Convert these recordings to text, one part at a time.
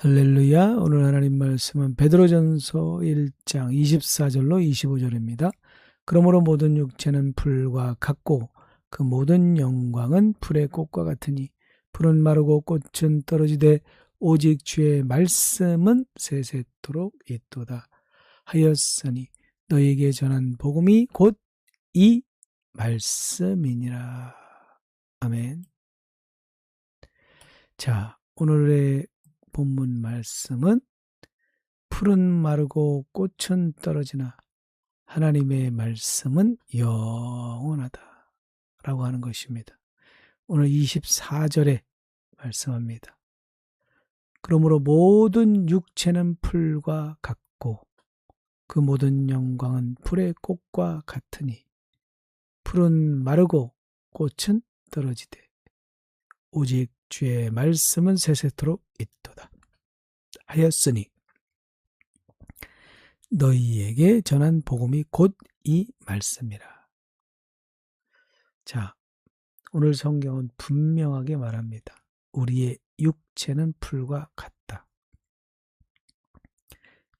할렐루야. 오늘 하나님 말씀은 베드로전서 1장 24절로 25절입니다. 그러므로 모든 육체는 풀과 같고 그 모든 영광은 풀의 꽃과 같으니 풀은 마르고 꽃은 떨어지되 오직 주의 말씀은 세세토록 있도다 하였으니 너희에게 전한 복음이 곧 이 말씀이니라. 아멘. 자, 오늘의 본문 말씀은 풀은 마르고 꽃은 떨어지나 하나님의 말씀은 영원하다 라고 하는 것입니다. 오늘 24절에 말씀합니다. 그러므로 모든 육체는 풀과 같고 그 모든 영광은 풀의 꽃과 같으니 풀은 마르고 꽃은 떨어지되 오직 주의 말씀은 세세토록 있도다 하였으니 너희에게 전한 복음이 곧 이 말씀이라. 자, 오늘 성경은 분명하게 말합니다. 우리의 육체는 풀과 같다.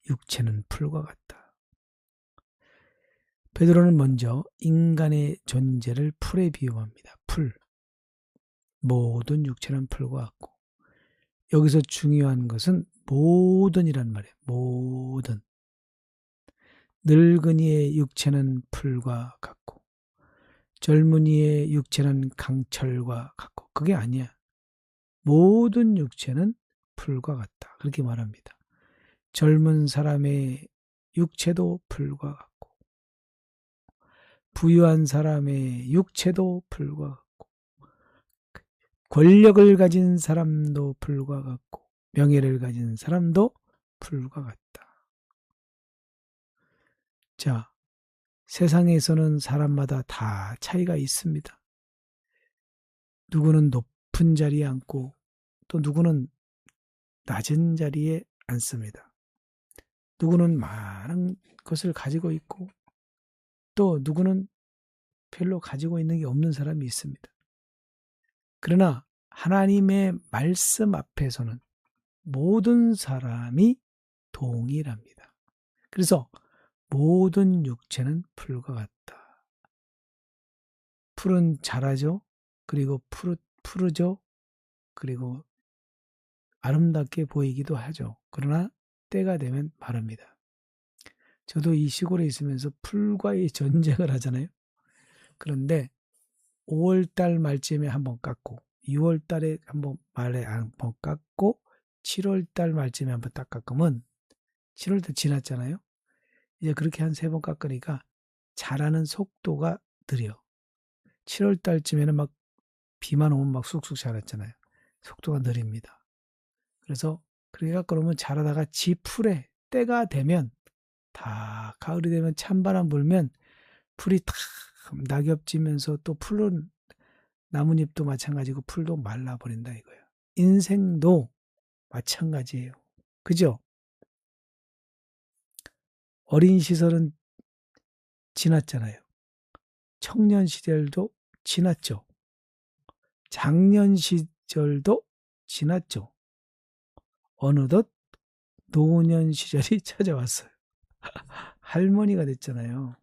육체는 풀과 같다. 베드로는 먼저 인간의 존재를 풀에 비유합니다. 풀. 모든 육체는 풀과 같고 여기서 중요한 것은 모든이란 말이에요. 모든. 늙은이의 육체는 풀과 같고 젊은이의 육체는 강철과 같고 그게 아니야. 모든 육체는 풀과 같다. 그렇게 말합니다. 젊은 사람의 육체도 풀과 같고 부유한 사람의 육체도 풀과 같고 권력을 가진 사람도 풀과 같고 명예를 가진 사람도 풀과 같다. 자, 세상에서는 사람마다 다 차이가 있습니다. 누구는 높은 자리에 앉고 또 누구는 낮은 자리에 앉습니다. 누구는 많은 것을 가지고 있고 또 누구는 별로 가지고 있는 게 없는 사람이 있습니다. 그러나 하나님의 말씀 앞에서는 모든 사람이 동일합니다. 그래서 모든 육체는 풀과 같다. 풀은 자라죠. 그리고 푸르죠. 그리고 아름답게 보이기도 하죠. 그러나 때가 되면 마릅니다. 저도 이 시골에 있으면서 풀과의 전쟁을 하잖아요. 그런데 5월달 말쯤에 한번 깎고 6월달에 한번 말에 한번 깎고 7월달 말쯤에 한번 딱 깎으면 7월달 지났잖아요. 이제 그렇게 한 3번 깎으니까 자라는 속도가 느려. 7월달쯤에는 막 비만 오면 막 쑥쑥 자랐잖아요. 속도가 느립니다. 그래서 그렇게 깎으면 자라다가 지 풀에 때가 되면 다 가을이 되면 찬바람 불면 풀이 탁 낙엽지면서 또 풀은 나뭇잎도 마찬가지고 풀도 말라버린다 이거예요. 인생도 마찬가지예요. 그죠? 어린 시절은 지났잖아요. 청년 시절도 지났죠. 장년 시절도 지났죠. 어느덧 노년 시절이 찾아왔어요. 할머니가 됐잖아요.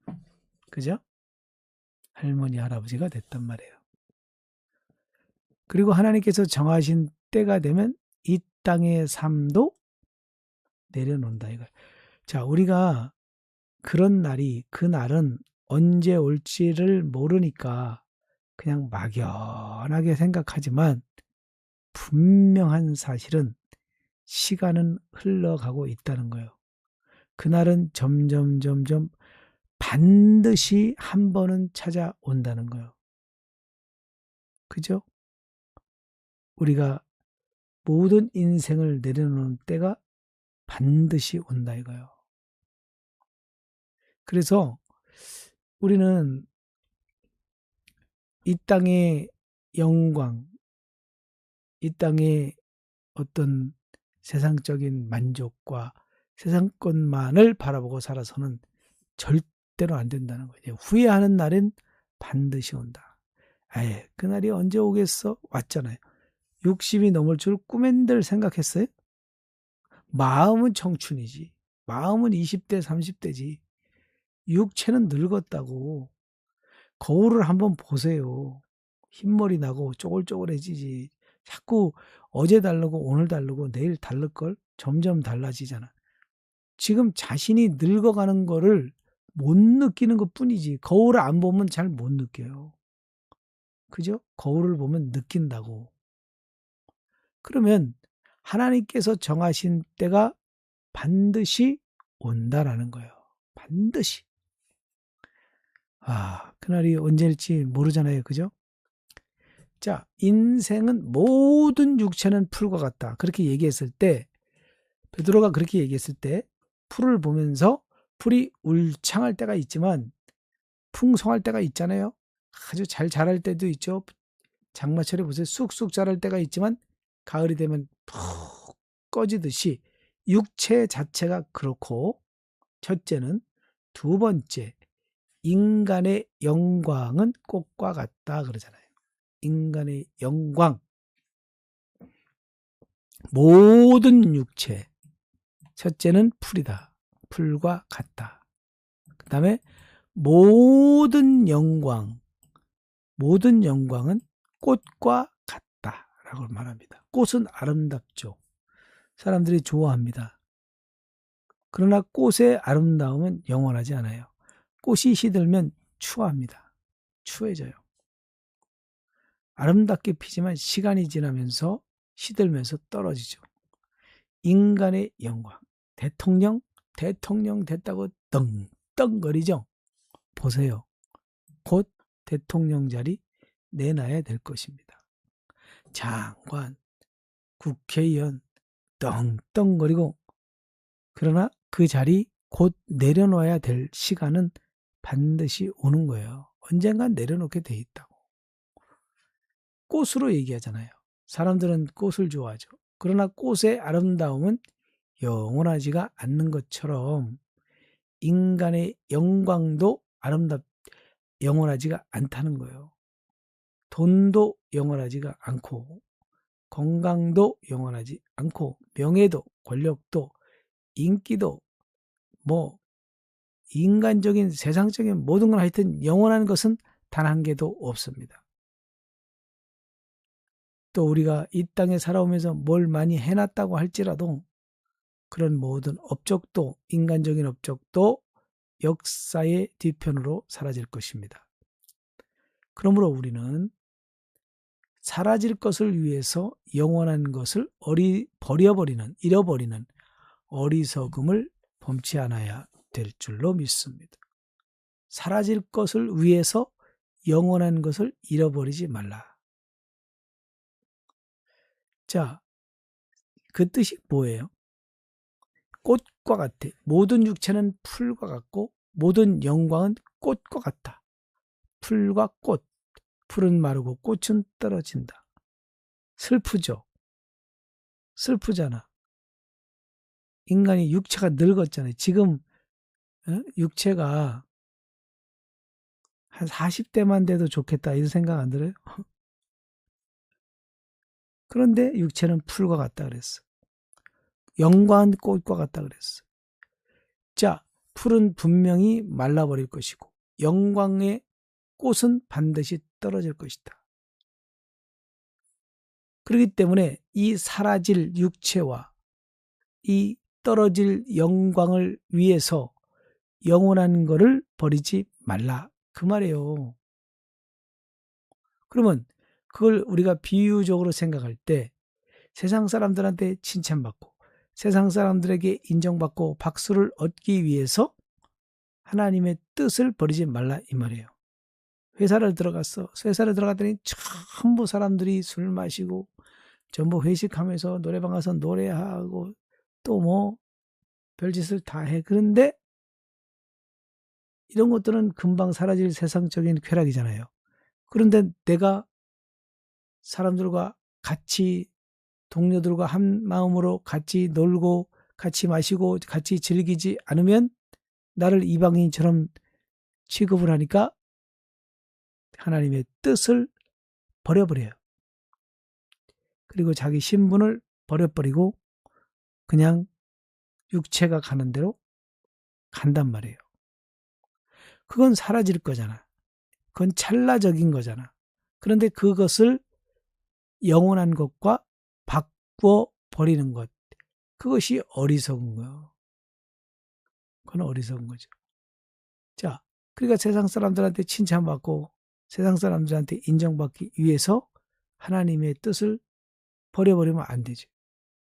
그죠? 할머니, 할아버지가 됐단 말이에요. 그리고 하나님께서 정하신 때가 되면 이 땅의 삶도 내려놓는다 이거예요. 자, 우리가 그런 날이 그 날은 언제 올지를 모르니까 그냥 막연하게 생각하지만 분명한 사실은 시간은 흘러가고 있다는 거예요. 그날은 점점 반드시 한 번은 찾아온다는 거예요. 그죠? 우리가 모든 인생을 내려놓는 때가 반드시 온다 이거예요. 그래서 우리는 이 땅의 영광, 이 땅의 어떤 세상적인 만족과 세상 것만을 바라보고 살아서는 절대로 안 된다는 거예요. 후회하는 날은 반드시 온다. 아예 그날이 언제 오겠어? 왔잖아요. 60이 넘을 줄 꿈엔들 생각했어요? 마음은 청춘이지. 마음은 20대, 30대지. 육체는 늙었다고. 거울을 한번 보세요. 흰머리 나고 쪼글쪼글해지지. 자꾸 어제 다르고 오늘 다르고 내일 다를걸? 점점 달라지잖아. 지금 자신이 늙어가는 거를 못 느끼는 것 뿐이지. 거울을 안 보면 잘 못 느껴요. 그죠? 거울을 보면 느낀다고. 그러면 하나님께서 정하신 때가 반드시 온다라는 거예요. 반드시. 그날이 언제일지 모르잖아요. 그죠? 자, 인생은 모든 육체는 풀과 같다. 그렇게 얘기했을 때, 베드로가 그렇게 얘기했을 때, 풀을 보면서 풀이 울창할 때가 있지만, 풍성할 때가 있잖아요. 아주 잘 자랄 때도 있죠. 장마철에 보세요. 쑥쑥 자랄 때가 있지만, 가을이 되면 푹 꺼지듯이 육체 자체가 그렇고, 첫째는. 두 번째, 인간의 영광은 꽃과 같다 그러잖아요. 인간의 영광. 모든 육체. 첫째는 풀이다. 풀과 같다. 그 다음에 모든 영광. 모든 영광은 꽃과 같다. 라고 말합니다. 꽃은 아름답죠. 사람들이 좋아합니다. 그러나 꽃의 아름다움은 영원하지 않아요. 꽃이 시들면 추합니다. 추해져요. 아름답게 피지만 시간이 지나면서 시들면서 떨어지죠. 인간의 영광. 대통령 됐다고 떵떵거리죠. 보세요. 곧 대통령 자리 내놔야 될 것입니다. 장관, 국회의원 떵떵거리고, 그러나 그 자리 곧 내려놓아야 될 시간은 반드시 오는 거예요. 언젠간 내려놓게 돼 있다고. 꽃으로 얘기하잖아요. 사람들은 꽃을 좋아하죠. 그러나 꽃의 아름다움은 영원하지가 않는 것처럼 인간의 영광도 영원하지가 않다는 거예요. 돈도 영원하지가 않고, 건강도 영원하지 않고, 명예도, 권력도, 인기도, 뭐 인간적인 세상적인 모든 건 하여튼 영원한 것은 단 한 개도 없습니다. 또 우리가 이 땅에 살아오면서 뭘 많이 해놨다고 할지라도 그런 모든 업적도, 인간적인 업적도 역사의 뒤편으로 사라질 것입니다. 그러므로 우리는 사라질 것을 위해서 영원한 것을 잃어버리는 어리석음을 범치 않아야 될 줄로 믿습니다. 사라질 것을 위해서 영원한 것을 잃어버리지 말라. 자, 그 뜻이 뭐예요? 꽃과 같아. 모든 육체는 풀과 같고 모든 영광은 꽃과 같다. 풀과 꽃. 풀은 마르고 꽃은 떨어진다. 슬프죠? 슬프잖아. 인간이 육체가 늙었잖아요. 지금 육체가 한 40대만 돼도 좋겠다 이런 생각 안 들어요? 그런데 육체는 풀과 같다 그랬어. 영광은 꽃과 같다 그랬어. 자, 풀은 분명히 말라버릴 것이고 영광의 꽃은 반드시 떨어질 것이다. 그렇기 때문에 이 사라질 육체와 이 떨어질 영광을 위해서 영원한 것을 버리지 말라. 그 말이에요. 그러면 그걸 우리가 비유적으로 생각할 때 세상 사람들한테 칭찬받고 세상 사람들에게 인정받고 박수를 얻기 위해서 하나님의 뜻을 버리지 말라 이 말이에요. 회사를 들어갔어. 회사를 들어갔더니 전부 사람들이 술 마시고 전부 회식하면서 노래방 가서 노래하고 또 뭐 별짓을 다 해. 그런데 이런 것들은 금방 사라질 세상적인 쾌락이잖아요. 그런데 내가 사람들과 같이 동료들과 한 마음으로 같이 놀고 같이 마시고 같이 즐기지 않으면 나를 이방인처럼 취급을 하니까 하나님의 뜻을 버려버려요. 그리고 자기 신분을 버려버리고 그냥 육체가 가는 대로 간단 말이에요. 그건 사라질 거잖아. 그건 찰나적인 거잖아. 그런데 그것을 영원한 것과 바꿔 버리는 것, 그것이 어리석은 거예요. 그건 어리석은 거죠. 자, 그러니까 세상 사람들한테 칭찬받고 세상 사람들한테 인정받기 위해서 하나님의 뜻을 버려버리면 안 되죠.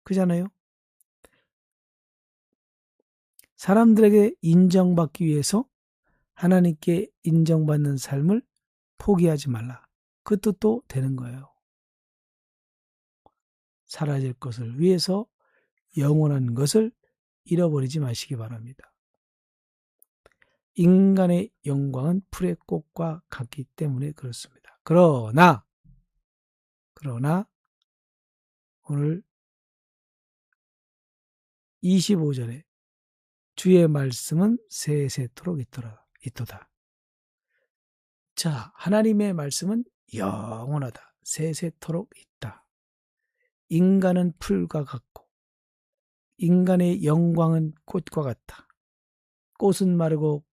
그잖아요. 사람들에게 인정받기 위해서 하나님께 인정받는 삶을 포기하지 말라. 그 뜻도 되는 거예요. 사라질 것을 위해서 영원한 것을 잃어버리지 마시기 바랍니다. 인간의 영광은 풀의 꽃과 같기 때문에 그렇습니다. 그러나 오늘 25절에 주의 말씀은 세세토록 있도다. 자, 하나님의 말씀은 영원하다. 세세토록 있다. 인간은 풀과 같고 인간의 영광은 꽃과 같다. 꽃은 마르고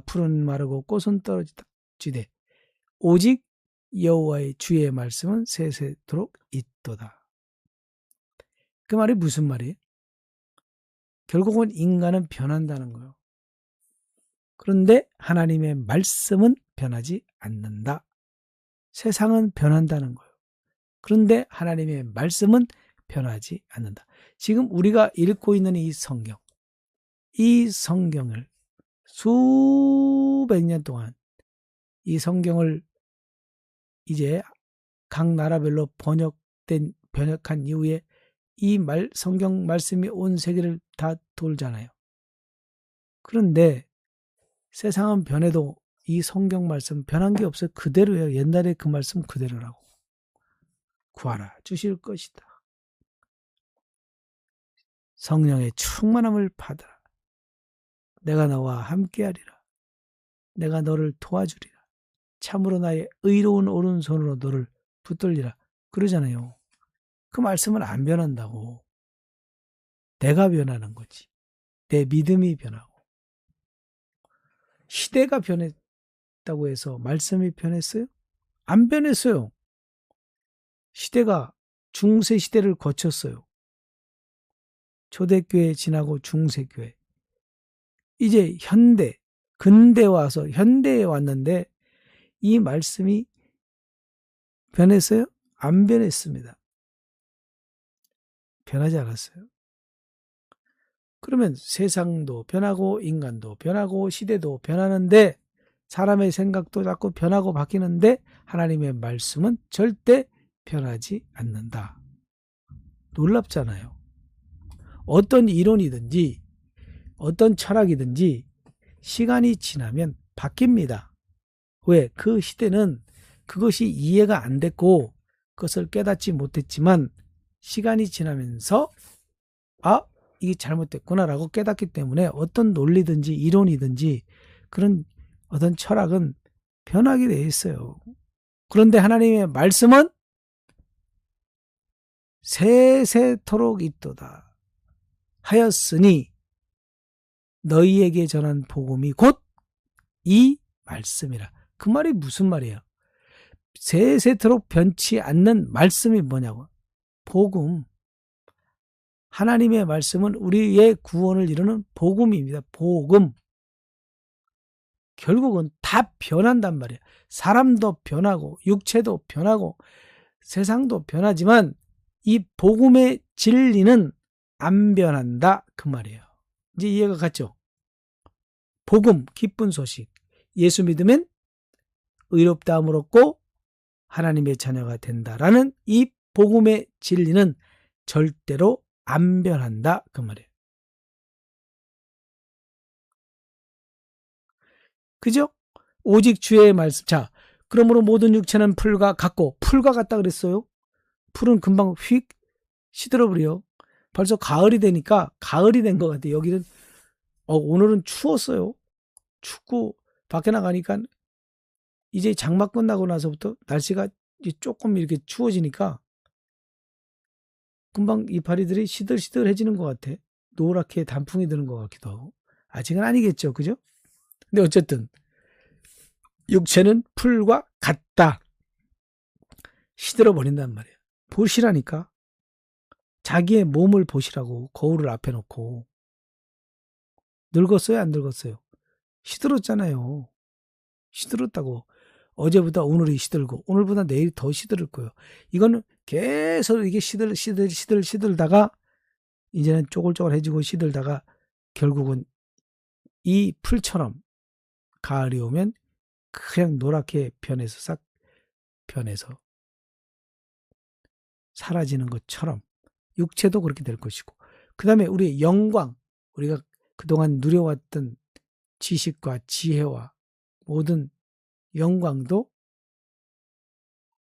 풀은 마르고 꽃은 떨어지되 오직 여호와의 주의 말씀은 세세토록 있도다. 그 말이 무슨 말이에요? 결국은 인간은 변한다는 거예요. 그런데 하나님의 말씀은 변하지 않는다. 세상은 변한다는 거예요. 그런데 하나님의 말씀은 변하지 않는다. 지금 우리가 읽고 있는 이 성경을 수백 년 동안 이 성경을 이제 각 나라별로 번역한 이후에 이 성경 말씀이 온 세계를 다 돌잖아요. 그런데 세상은 변해도 이 성경 말씀 변한 게 없어요. 그대로예요. 옛날에 그 말씀 그대로라고. 구하라 주실 것이다. 성령의 충만함을 받으라. 내가 너와 함께하리라. 내가 너를 도와주리라. 참으로 나의 의로운 오른손으로 너를 붙들리라. 그러잖아요. 그 말씀은 안 변한다고. 내가 변하는 거지. 내 믿음이 변하고. 시대가 변했다고 해서 말씀이 변했어요? 안 변했어요. 시대가 중세 시대를 거쳤어요. 초대교회 지나고 중세교회. 이제 근대에 와서 현대에 왔는데 이 말씀이 변했어요? 안 변했습니다. 변하지 않았어요. 그러면 세상도 변하고 인간도 변하고 시대도 변하는데 사람의 생각도 자꾸 변하고 바뀌는데 하나님의 말씀은 절대 변하지 않는다. 놀랍잖아요. 어떤 이론이든지 어떤 철학이든지 시간이 지나면 바뀝니다. 왜? 그 시대는 그것이 이해가 안 됐고 그것을 깨닫지 못했지만 시간이 지나면서 이게 잘못됐구나라고 깨닫기 때문에 어떤 논리든지 이론이든지 그런 어떤 철학은 변하게 돼 있어요. 그런데 하나님의 말씀은 세세토록 있도다 하였으니 너희에게 전한 복음이 곧 이 말씀이라. 그 말이 무슨 말이에요? 세세토록 변치 않는 말씀이 뭐냐고. 복음. 하나님의 말씀은 우리의 구원을 이루는 복음입니다. 복음. 결국은 다 변한단 말이에요. 사람도 변하고 육체도 변하고 세상도 변하지만 이 복음의 진리는 안 변한다 그 말이에요. 이제 이해가 갔죠? 복음, 기쁜 소식. 예수 믿으면 의롭다함을 얻고 하나님의 자녀가 된다라는 이 복음의 진리는 절대로 안 변한다 그 말이에요. 그죠? 오직 주의 말씀. 자, 그러므로 모든 육체는 풀과 같고, 풀과 같다 그랬어요. 풀은 금방 휙 시들어버려. 벌써 가을이 되니까 가을이 된 것 같아요. 여기는 오늘은 추웠어요. 춥고 밖에 나가니까 이제 장마 끝나고 나서부터 날씨가 조금 이렇게 추워지니까 금방 이파리들이 시들시들해지는 것 같아. 노랗게 단풍이 드는 것 같기도 하고. 아직은 아니겠죠. 그죠? 근데 어쨌든 육체는 풀과 같다. 시들어 버린단 말이에요. 보시라니까. 자기의 몸을 보시라고 거울을 앞에 놓고. 늙었어요? 안 늙었어요? 시들었잖아요. 시들었다고. 어제보다 오늘이 시들고 오늘보다 내일이 더 시들을 거예요. 이거는 계속 이게 시들다가 이제는 쪼글쪼글해지고 시들다가 결국은 이 풀처럼 가을이 오면 그냥 노랗게 변해서 싹 변해서 사라지는 것처럼 육체도 그렇게 될 것이고, 그 다음에 우리의 영광, 우리가 그동안 누려왔던 지식과 지혜와 모든 영광도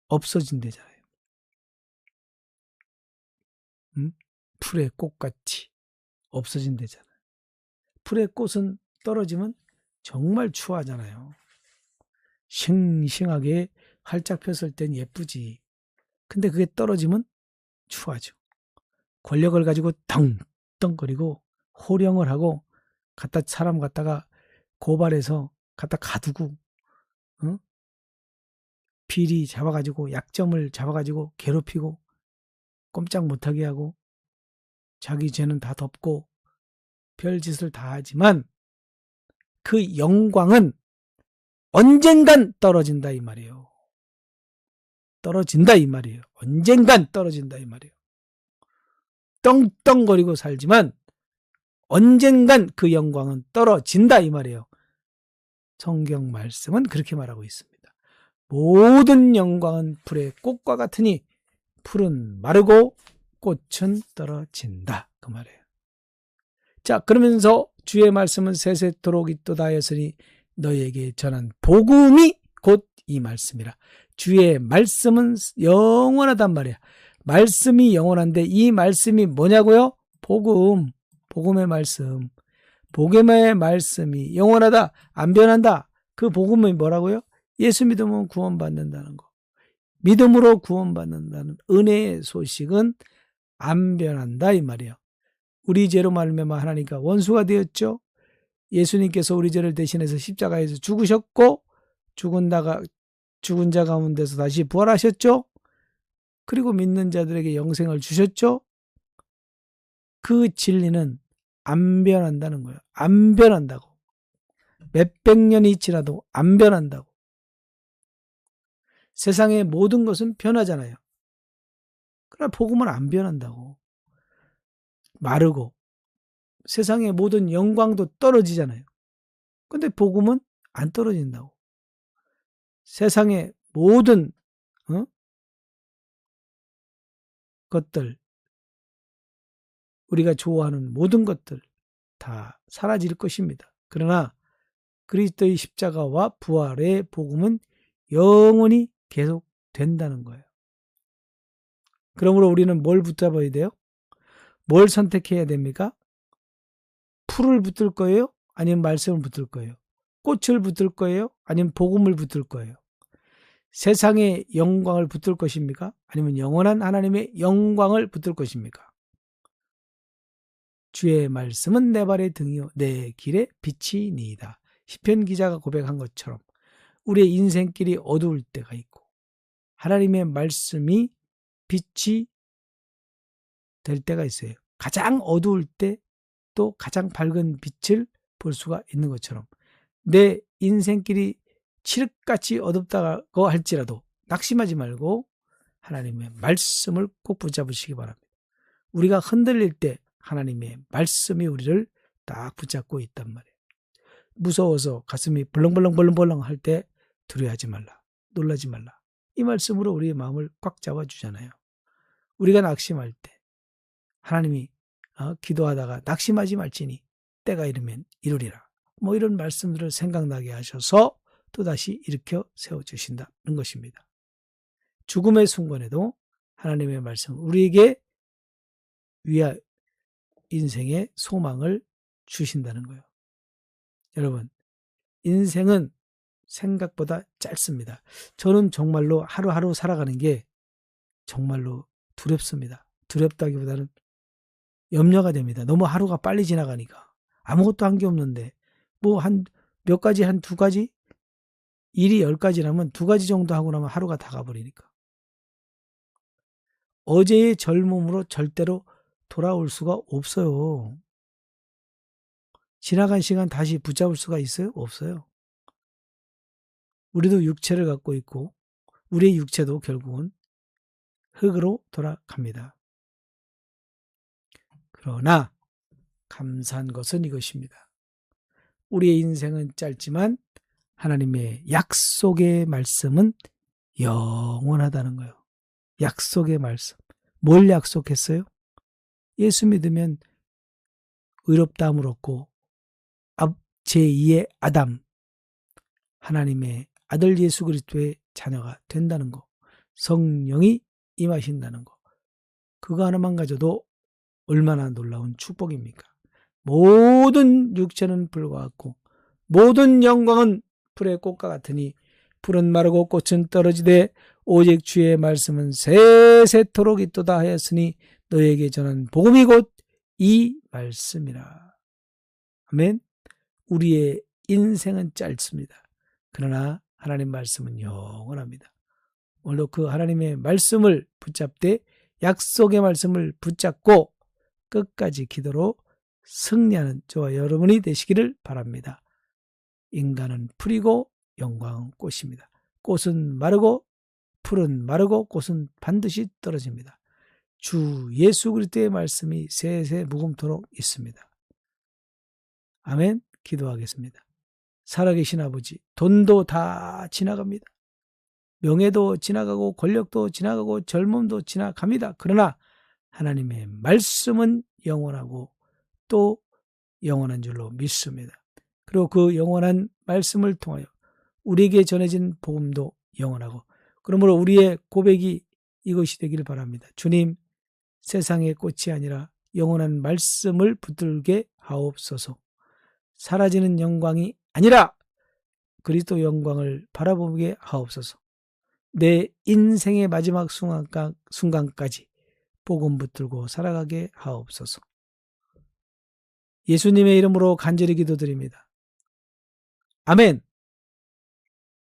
없어진대잖아요. 풀의 꽃같이 없어진대잖아요. 풀의 꽃은 떨어지면 정말 추하잖아요. 싱싱하게 활짝 폈을 땐 예쁘지. 근데 그게 떨어지면 추하죠. 권력을 가지고 덩덩거리고 호령을 하고 사람 갖다가 고발해서 갖다 가두고, 어? 비리 잡아가지고 약점을 잡아가지고 괴롭히고 꼼짝 못하게 하고 자기 죄는 다 덮고 별짓을 다 하지만 그 영광은 언젠간 떨어진다 이 말이에요. 떨어진다 이 말이에요. 언젠간 떨어진다 이 말이에요. 떵떵거리고 살지만 언젠간 그 영광은 떨어진다 이 말이에요. 성경 말씀은 그렇게 말하고 있습니다. 모든 영광은 풀의 꽃과 같으니 풀은 마르고 꽃은 떨어진다 그 말이에요. 자, 그러면서 주의 말씀은 세세토록 있도다 했으니 너희에게 전한 복음이 곧 이 말씀이라. 주의 말씀은 영원하단 말이야. 말씀이 영원한데 이 말씀이 뭐냐고요? 복음. 복음의 말씀. 복음의 말씀이 영원하다. 안 변한다. 그 복음이 뭐라고요? 예수 믿으면 구원받는다는 거. 믿음으로 구원받는다는 은혜의 소식은 안 변한다 이 말이에요. 우리 죄로 말미암아 하나님과 원수가 되었죠. 예수님께서 우리 죄를 대신해서 십자가에서 죽으셨고 죽은 자 가운데서 다시 부활하셨죠. 그리고 믿는 자들에게 영생을 주셨죠. 그 진리는 안 변한다는 거예요. 안 변한다고. 몇백 년이 지나도 안 변한다고. 세상의 모든 것은 변하잖아요. 그러나 복음은 안 변한다고. 마르고 세상의 모든 영광도 떨어지잖아요. 근데 복음은 안 떨어진다고. 세상의 모든 것들, 우리가 좋아하는 모든 것들 다 사라질 것입니다. 그러나 그리스도의 십자가와 부활의 복음은 영원히 계속 된다는 거예요. 그러므로 우리는 뭘 붙잡아야 돼요? 뭘 선택해야 됩니까? 풀을 붙들 거예요? 아니면 말씀을 붙들 거예요? 꽃을 붙들 거예요? 아니면 복음을 붙들 거예요? 세상의 영광을 붙들 것입니까? 아니면 영원한 하나님의 영광을 붙들 것입니까? 주의 말씀은 내 발의 등이요 내 길의 빛이니이다. 시편 기자가 고백한 것처럼 우리의 인생길이 어두울 때가 있고 하나님의 말씀이 빛이 될 때가 있어요. 가장 어두울 때 또 가장 밝은 빛을 볼 수가 있는 것처럼 내 인생길이 칠흑같이 어둡다고 할지라도 낙심하지 말고 하나님의 말씀을 꼭 붙잡으시기 바랍니다. 우리가 흔들릴 때 하나님의 말씀이 우리를 딱 붙잡고 있단 말이에요. 무서워서 가슴이 벌렁벌렁 할 때 두려워하지 말라. 놀라지 말라. 이 말씀으로 우리의 마음을 꽉 잡아주잖아요. 우리가 낙심할 때 하나님이 기도하다가 낙심하지 말지니 때가 이르면 이루리라. 뭐 이런 말씀들을 생각나게 하셔서 또다시 일으켜 세워주신다는 것입니다. 죽음의 순간에도 하나님의 말씀은 우리에게 인생의 소망을 주신다는 거예요. 여러분, 인생은 생각보다 짧습니다. 저는 정말로 하루하루 살아가는 게 정말로 두렵습니다. 두렵다기보다는 염려가 됩니다. 너무 하루가 빨리 지나가니까. 아무것도 한 게 없는데 뭐 몇 가지, 한 두 가지? 일이 10가지라면 2가지 정도 하고 나면 하루가 다 가버리니까. 어제의 젊음으로 절대로 돌아올 수가 없어요. 지나간 시간 다시 붙잡을 수가 있어요? 없어요. 우리도 육체를 갖고 있고 우리의 육체도 결국은 흙으로 돌아갑니다. 그러나 감사한 것은 이것입니다. 우리의 인생은 짧지만 하나님의 약속의 말씀은 영원하다는 거예요. 약속의 말씀. 뭘 약속했어요? 예수 믿으면 의롭다함을 얻고 제2의 아담, 하나님의 아들 예수 그리스도의 자녀가 된다는 거. 성령이 임하신다는 거. 그거 하나만 가져도 얼마나 놀라운 축복입니까? 모든 육체는 불과 같고 모든 영광은 풀의 꽃과 같으니 풀은 마르고 꽃은 떨어지되 오직 주의 말씀은 세세토록 있도다 하였으니 너에게 전한 복음이 곧 이 말씀이라. 아멘. 우리의 인생은 짧습니다. 그러나 하나님 말씀은 영원합니다. 오늘도 그 하나님의 말씀을 붙잡되 약속의 말씀을 붙잡고 끝까지 기도로 승리하는 저와 여러분이 되시기를 바랍니다. 인간은 풀이고 영광은 꽃입니다. 꽃은 마르고 풀은 마르고 꽃은 반드시 떨어집니다. 주 예수 그리스도의 말씀이 세세 무궁토록 있습니다. 아멘. 기도하겠습니다. 살아계신 아버지, 돈도 다 지나갑니다. 명예도 지나가고 권력도 지나가고 젊음도 지나갑니다. 그러나 하나님의 말씀은 영원하고 또 영원한 줄로 믿습니다. 그리고 그 영원한 말씀을 통하여 우리에게 전해진 복음도 영원하고, 그러므로 우리의 고백이 이것이 되기를 바랍니다. 주님, 세상의 꽃이 아니라 영원한 말씀을 붙들게 하옵소서. 사라지는 영광이 아니라 그리스도 영광을 바라보게 하옵소서. 내 인생의 마지막 순간까지 복음 붙들고 살아가게 하옵소서. 예수님의 이름으로 간절히 기도드립니다. 아멘.